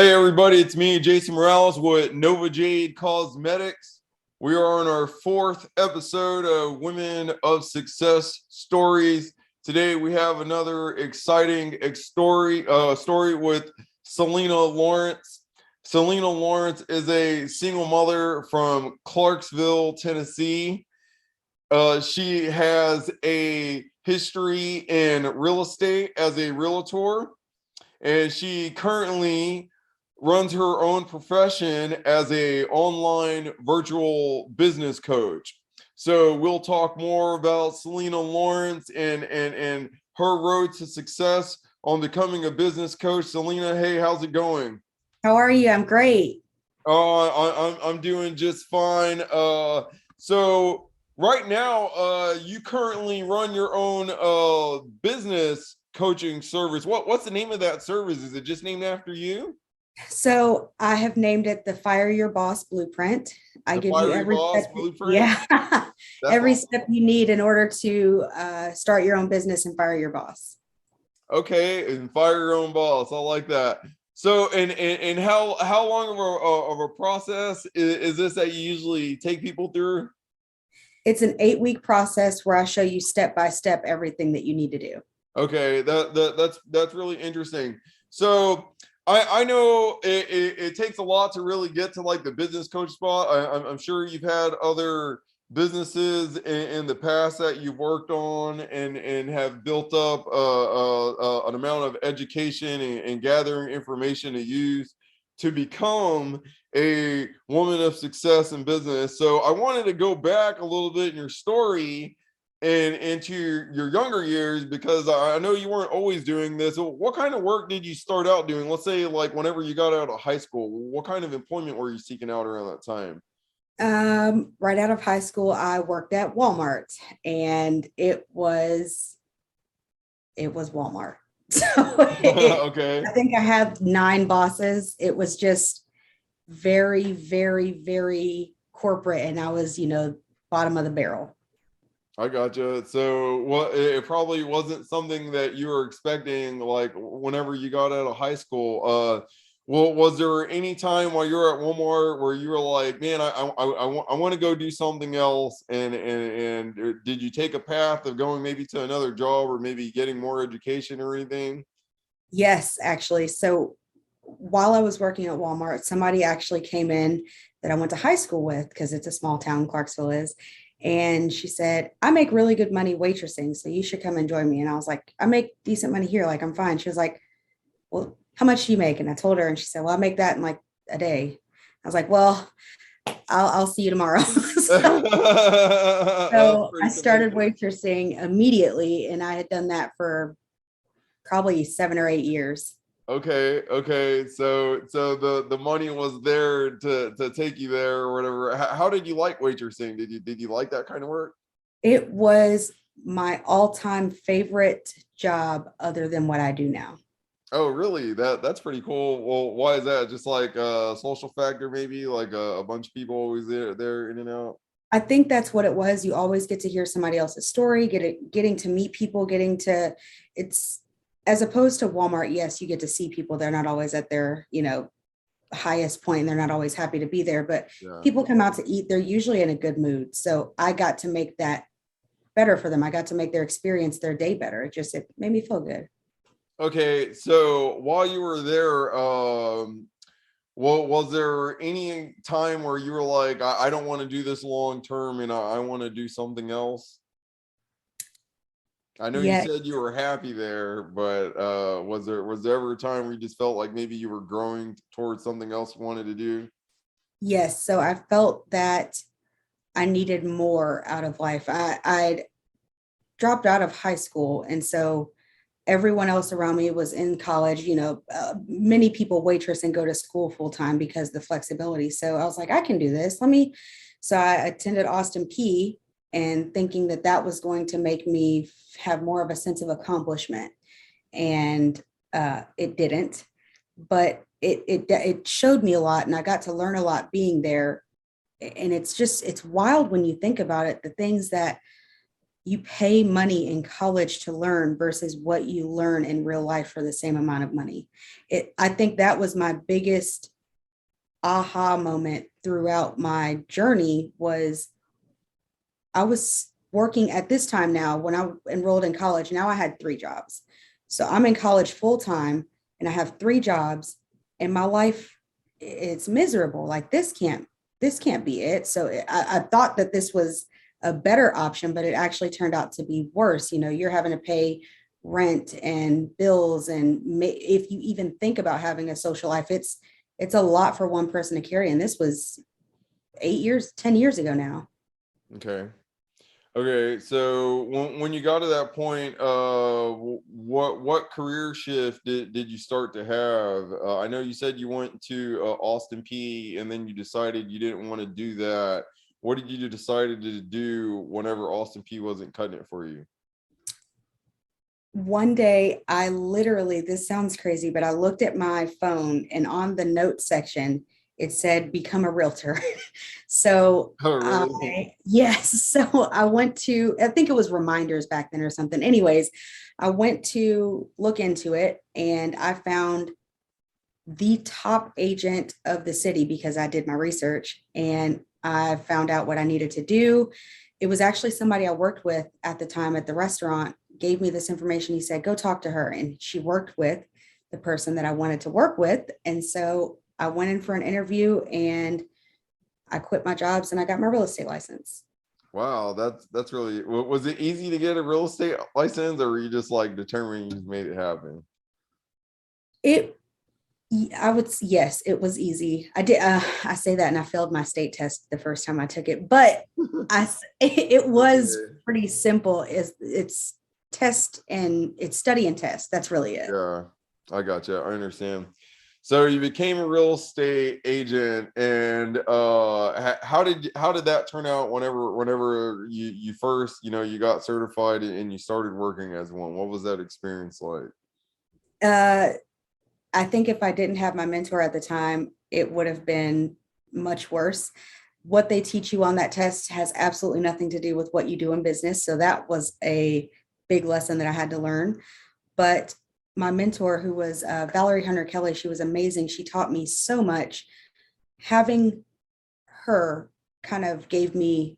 Hey everybody, it's me, Jason Morales with Nova Jade Cosmetics. We are on our fourth episode of Women of Success Stories. Today we have another exciting story with Selena Lawrence. Selena Lawrence is a single mother from Clarksville, Tennessee. She has a history in real estate as a realtor, and she currently runs her own profession as a online virtual business coach. So we'll talk more about Selena Lawrence and her road to success on becoming a business coach. Selena, hey, how's it going? How are you? I'm great. I'm doing just fine. So right now, you currently run your own business coaching service. What's the name of that service? Is it just named after you? So I have named it the Fire Your Boss Blueprint. I The give you Fiery every Boss step, Blueprint? yeah, That's every awesome. step you need in order to start your own business and fire your boss. Okay, and fire your own boss. I like that. So, and how long of a process is this that you usually take people through? It's an 8-week process where I show you step by step everything that you need to do. Okay, that's really interesting. So I know it takes a lot to really get to like the business coach spot. I'm sure you've had other businesses in the past that you've worked on and have built up an amount of education and gathering information to use to become a woman of success in business. So I wanted to go back a little bit in your story and into your younger years, because I know you weren't always doing this. So what kind of work did you start out doing? Let's say like whenever you got out of high school, what kind of employment were you seeking out around that time? Right out of high school, I worked at Walmart, and it was Walmart. So Okay. I think I had 9 bosses. It was just very, very, very corporate, and I was, bottom of the barrel. I gotcha. So what, it probably wasn't something that you were expecting like whenever you got out of high school. Well, was there any time while you were at Walmart where you were like, man, I want to go do something else? And did you take a path of going maybe to another job or maybe getting more education or anything? Yes, actually. So while I was working at Walmart, somebody actually came in that I went to high school with, because it's a small town, Clarksville is. And she said, I make really good money waitressing, so you should come and join me. And I was like, I make decent money here. Like, I'm fine. She was like, well, how much do you make? And I told her, and she said, well, I make that in like a day. I was like, well, I'll see you tomorrow. so, That's so I pretty started convincing. waitressing immediately, and I had done that for probably 7 or 8 years. Okay. So the money was there to take you there or whatever. How did you like waitressing? Did you like that kind of work? It was my all-time favorite job other than what I do now. Oh, really? That's pretty cool. Well, why is that? Just like a social factor, maybe like a bunch of people always there in and out. I think that's what it was. You always get to hear somebody else's story, getting to meet people, it's as opposed to Walmart. Yes, you get to see people. They're not always at their, highest point, and they're not always happy to be there, but Yeah. people come out to eat. They're usually in a good mood. So I got to make that better for them. I got to make their experience, their day better. It made me feel good. Okay. So while you were there, well, was there any time where you were like, I don't want to do this long term and I want to do something else? I know you Yeah. said you were happy there, but was there ever a time where you just felt like maybe you were growing towards something else you wanted to do? Yes. So I felt that I needed more out of life. I'd dropped out of high school. And so everyone else around me was in college. Many people waitress and go to school full time because the flexibility. So I was like, I can do this. So I attended Austin P, and thinking that that was going to make me have more of a sense of accomplishment. And it didn't, but it showed me a lot, and I got to learn a lot being there. And it's wild when you think about it, the things that you pay money in college to learn versus what you learn in real life for the same amount of money. I think that was my biggest aha moment throughout my journey was I was working at this time now when I enrolled in college. Now I had 3 jobs. So I'm in college full time and I have 3 jobs and my life it's miserable. Like this can't be it. So I thought that this was a better option, but it actually turned out to be worse. You're having to pay rent and bills and if you even think about having a social life, it's a lot for one person to carry. And this was 8 years, 10 years ago now. Okay. Okay, so when you got to that point, what career shift did you start to have? I know you said you went to Austin P, and then you decided you didn't want to do that. What did you decided to do whenever Austin P wasn't cutting it for you? One day I literally, this sounds crazy, but I looked at my phone and on the notes section, it said become a realtor. So Oh, really? yes, so I went to, I think it was reminders back then or something. Anyways, I went to look into it and I found the top agent of the city because I did my research and I found out what I needed to do. It was actually somebody I worked with at the time at the restaurant gave me this information. He said, go talk to her. And she worked with the person that I wanted to work with. And so I went in for an interview and I quit my jobs and I got my real estate license. Wow, that's really. Was it easy to get a real estate license, or were you just like determined you just made it happen? It I would, yes, it was easy. I say that and I failed my state test the first time I took it, but it was Okay. pretty simple. It's test and it's study and test. That's really it. Yeah, I got you. I understand. So you became a real estate agent, and how did that turn out? Whenever you first you got certified and you started working as one, what was that experience like? Uh, I think if I didn't have my mentor at the time, it would have been much worse. What they teach you on that test has absolutely nothing to do with what you do in business. So that was a big lesson that I had to learn. But my mentor, who was Valerie Hunter Kelly, she was amazing. She taught me so much. Having her kind of gave me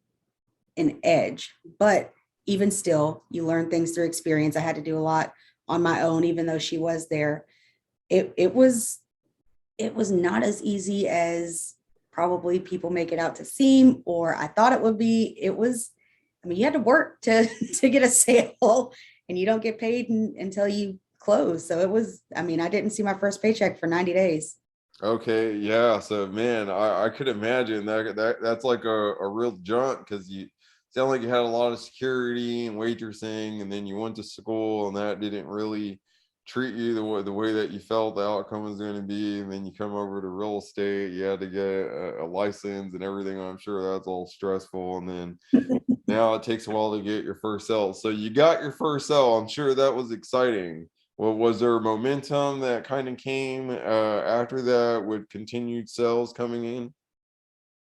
an edge, but even still, you learn things through experience. I had to do a lot on my own, even though she was there. It was not as easy as probably people make it out to seem, or I thought it would be. I mean, you had to work to to get a sale, and you don't get paid until you close. So it was. I mean, I didn't see my first paycheck for 90 days. Okay, yeah. So man, I could imagine that's like a real jaunt because you sound like you had a lot of security and waitressing, and then you went to school and that didn't really treat you the way that you felt the outcome was going to be, and then you come over to real estate, you had to get a license and everything. I'm sure that's all stressful, and then now it takes a while to get your first sale. So you got your first sale. I'm sure that was exciting. Well, was there momentum that kind of came after that with continued sales coming in?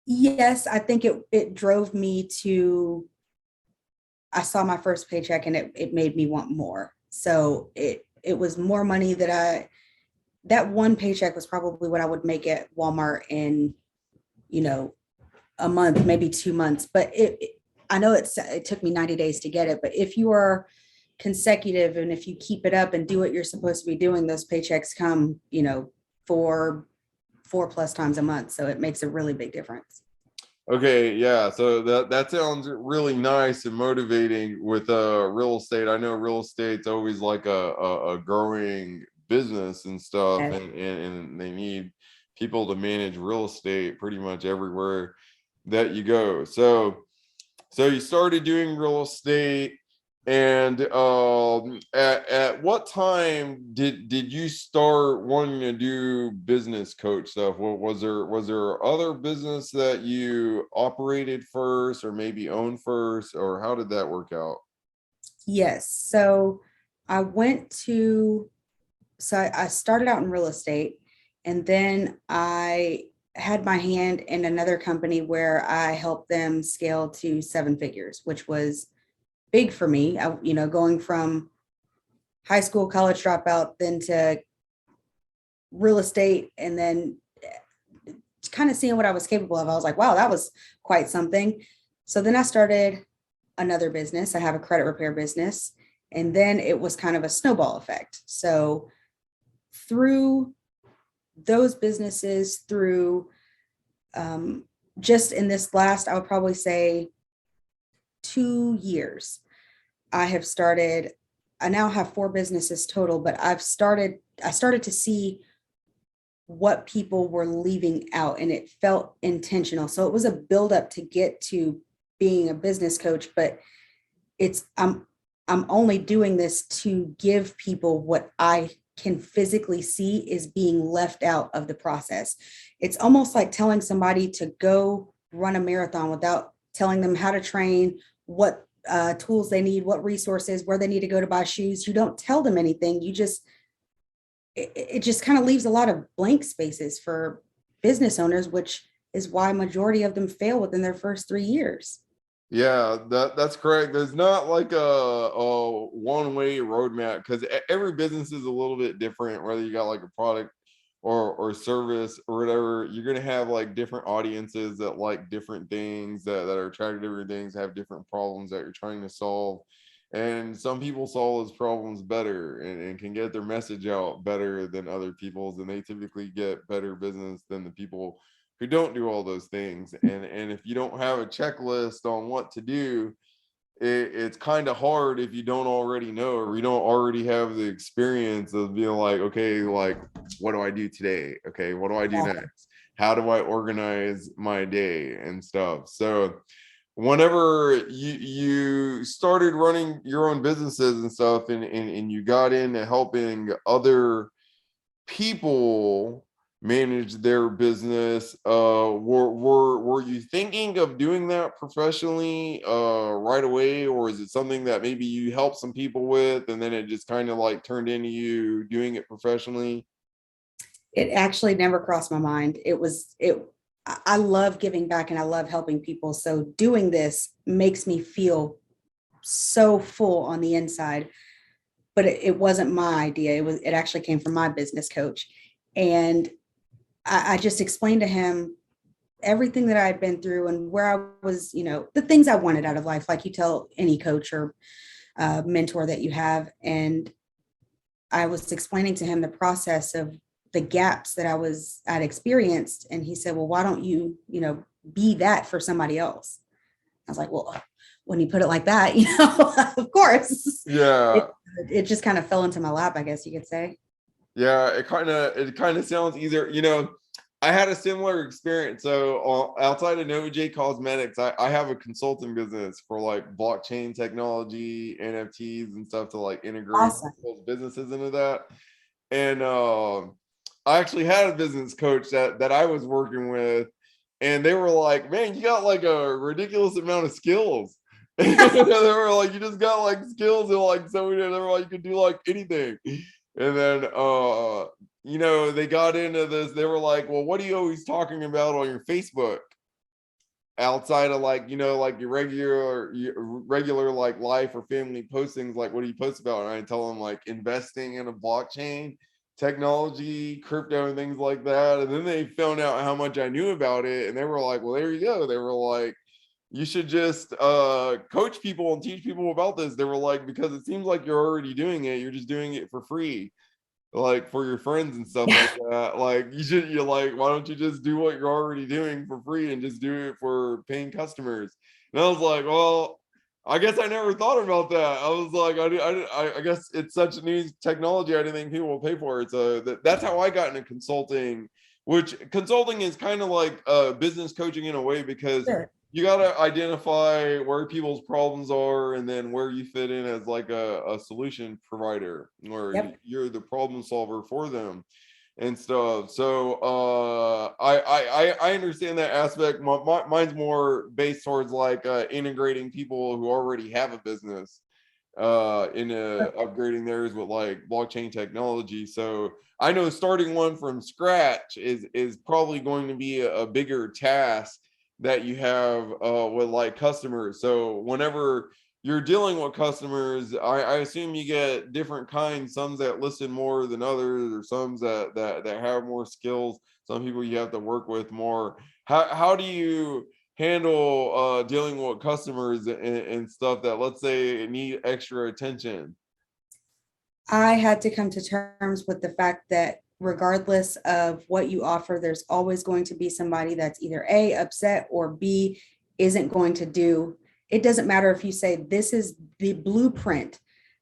Yes, I think it drove me to. I saw my first paycheck, and it made me want more. So it was more money that one paycheck was probably what I would make at Walmart in you know a month, maybe 2 months. But I know it took me 90 days to get it. But if you are consecutive and if you keep it up and do what you're supposed to be doing, those paychecks come, four plus times a month. So it makes a really big difference. Okay, yeah. So that sounds really nice and motivating with real estate. I know real estate's always like a growing business and stuff, Yeah. and they need people to manage real estate pretty much everywhere that you go. So you started doing real estate, and at what time did you start wanting to do business coach stuff? What was there other business that you operated first, or maybe owned first, or how did that work out? Yes. So I went to, I started out in real estate and then I had my hand in another company where I helped them scale to 7 figures, which was big for me. Going from high school, college dropout, then to real estate, and then kind of seeing what I was capable of. I was like, wow, that was quite something. So then I started another business. I have a credit repair business. And then it was kind of a snowball effect. So through those businesses, through just in this last, I would probably say 2 years, I now have 4 businesses total, but I started to see what people were leaving out, and it felt intentional. So it was a buildup to get to being a business coach, but it's I'm only doing this to give people what I can physically see is being left out of the process. It's almost like telling somebody to go run a marathon without telling them how to train, what tools they need, what resources, where they need to go to buy shoes. You don't tell them anything. It just kind of leaves a lot of blank spaces for business owners, which is why majority of them fail within their first 3 years. Yeah, that's correct. There's not like a one-way roadmap because every business is a little bit different, whether you got like a product or service or whatever. You're gonna have like different audiences that like different things, that are attracted to different things, have different problems that you're trying to solve. And some people solve those problems better and can get their message out better than other people's, and they typically get better business than the people who don't do all those things. And if you don't have a checklist on what to do, it's kind of hard if you don't already know, or you don't already have the experience of being like, okay, like, what do I do today? Okay, what do I do next? How do I organize my day and stuff? So whenever you started running your own businesses and stuff, and you got into helping other people manage their business, were you thinking of doing that professionally right away, or is it something that maybe you helped some people with and then it just kind of like turned into you doing it professionally? It actually never crossed my mind. I love giving back and I love helping people. So doing this makes me feel so full on the inside, but it wasn't my idea. It actually came from my business coach. And I just explained to him everything that I had been through and where I was, the things I wanted out of life, like you tell any coach or mentor that you have. And I was explaining to him the process of the gaps that I'd experienced. And he said, well, why don't you, be that for somebody else? I was like, well, when you put it like that, of course. It, Yeah. it just kind of fell into my lap, I guess you could say. Yeah, it kind of sounds either, I had a similar experience. So outside of Nova J Cosmetics, I have a consulting business for like blockchain technology, NFTs and stuff to like integrate Awesome. people's businesses into that. And I actually had a business coach that I was working with, and they were like, "Man, you got like a ridiculous amount of skills." They were like, "You just got like skills and like so many." They were like, "You could do like anything." And then they got into this. They were like, "Well, what are you always talking about on your Facebook outside of like like your regular like life or family postings? Like, what do you post about?" And I tell them like investing in a blockchain technology, crypto and things like that. And then they found out how much I knew about it, and they were like, "Well, there you go." They were like, "You should just coach people and teach people about this." They were like, "Because it seems like you're already doing it. You're just doing it for free, like for your friends and stuff Yeah. like that. Like you're like, why don't you just do what you're already doing for free and just do it for paying customers?" And I was like, well, I guess I never thought about that. I was like, I guess it's such a new technology, I didn't think people will pay for it. So that's how I got into consulting, which consulting is kind of like business coaching in a way, because Sure. you got to identify where people's problems are and then where you fit in as like a solution provider, or Yep. you're the problem solver for them and stuff. So I understand that aspect. Mine's more based towards like integrating people who already have a business in upgrading theirs with like blockchain technology. So I know starting one from scratch is probably going to be a bigger task that you have with like customers. So whenever you're dealing with customers, I assume you get different kinds, some that listen more than others, or some that have more skills. Some people you have to work with more. How do you handle dealing with customers and stuff that, let's say, need extra attention? I had to come to terms with the fact that regardless of what you offer, there's always going to be somebody that's either A, upset, or B, isn't going to do. It doesn't matter if you say this is the blueprint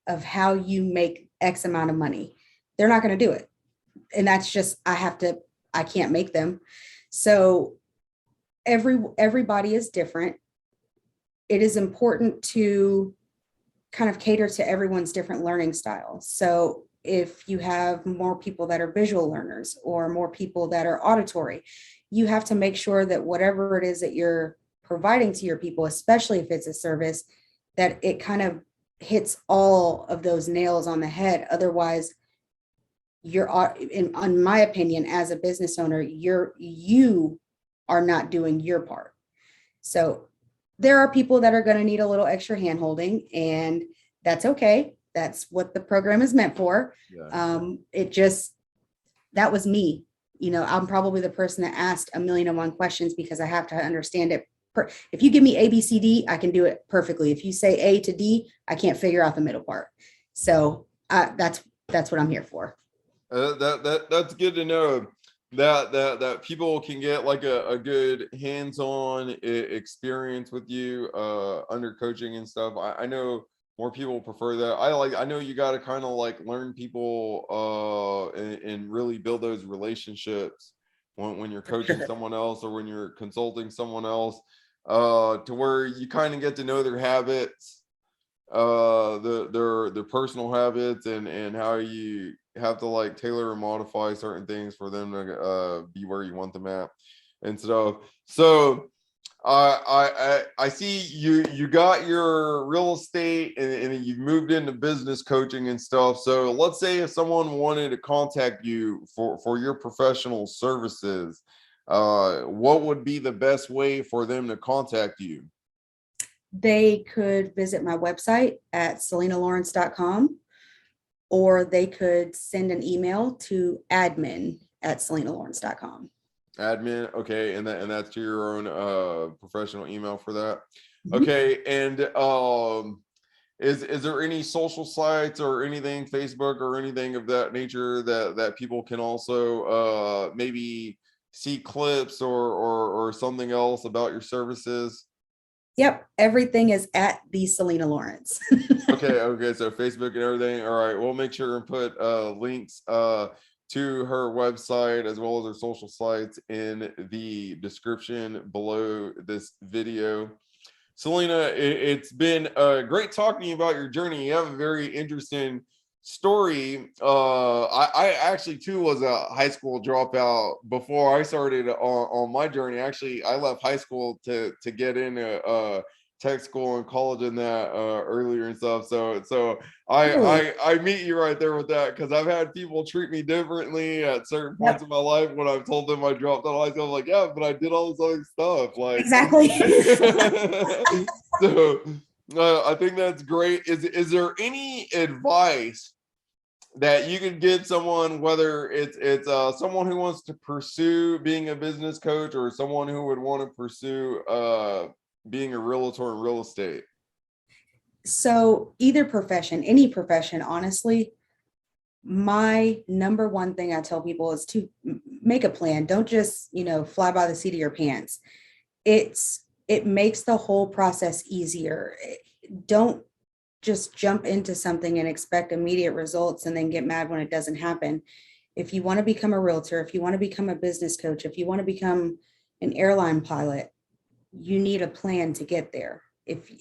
of how you make X amount of money. They're not going to do it. And that's just, I can't make them. So everybody is different. It is important to kind of cater to everyone's different learning styles. So if you have more people that are visual learners or more people that are auditory, you have to make sure that whatever it is that you're providing to your people, especially if it's a service, that it kind of hits all of those nails on the head. Otherwise, in my opinion, as a business owner, you are not doing your part. So there are people that are going to need a little extra hand holding, and that's okay. That's what the program is meant for. Yeah. It just, that was me. I'm probably the person that asked 1,000,001 questions because I have to understand it. If you give me A, B, C, D, I can do it perfectly. If you say A to D, I can't figure out the middle part. So that's what I'm here for. That's good to know, that people can get like a good hands-on experience with you under coaching and stuff. I know more people prefer that. I know you got to kind of like learn people and really build those relationships when you're coaching Sure. someone else or when you're consulting someone else, to where you kind of get to know their habits, their personal habits, and how you have to like tailor and modify certain things for them to be where you want them at and stuff. So I see you got your real estate, and you've moved into business coaching and stuff. So let's say if someone wanted to contact you for your professional services, what would be the best way for them to contact you? They could visit my website at selenalawrence.com, or they could send an email to admin@selenalawrence.com. Admin, okay, and that's to your own professional email for that. Mhm. Okay, and is there any social sites or anything, Facebook or anything of that nature, that people can also maybe see clips or something else about your services? Yep, everything is at the Selena Lawrence. Okay, so Facebook and everything. All right, we'll make sure and put links to her website as well as her social sites in the description below this video. Selena, it's been great talking to you about your journey. You have a very interesting story. I actually too was a high school dropout before I started on my journey. Actually, I left high school to get into tech school and college and that earlier and stuff. So Really? I meet you right there with that, because I've had people treat me differently at certain points Yep, in my life when I've told them I dropped out of high school. I'm like, yeah, but I did all this other stuff. Like, exactly. so I think that's great. Is there any advice that you could give someone, whether it's someone who wants to pursue being a business coach, or someone who would want to pursue being a realtor in real estate? So either profession, any profession, honestly, my number one thing I tell people is to make a plan. Don't just, fly by the seat of your pants. It makes the whole process easier. Don't just jump into something and expect immediate results and then get mad when it doesn't happen. If you want to become a realtor, if you want to become a business coach, if you want to become an airline pilot, you need a plan to get there. If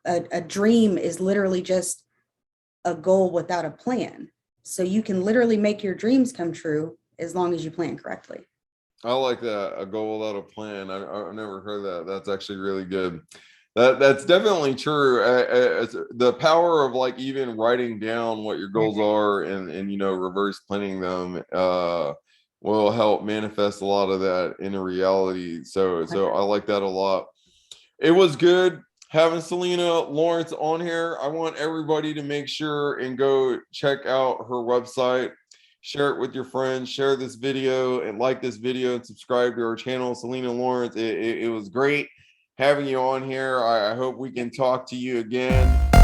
a dream is literally just a goal without a plan. So you can literally make your dreams come true as long as you plan correctly. I like that. A goal without a plan. I've never heard that. That's actually really good. That's definitely true. The power of like even writing down what your goals are, and reverse planning them will help manifest a lot of that in a reality. So I like that a lot. It was good. having Selena Lawrence on here. I want everybody to make sure and go check out her website, share it with your friends, share this video and like this video and subscribe to our channel. Selena Lawrence, it was great having you on here. I hope we can talk to you again.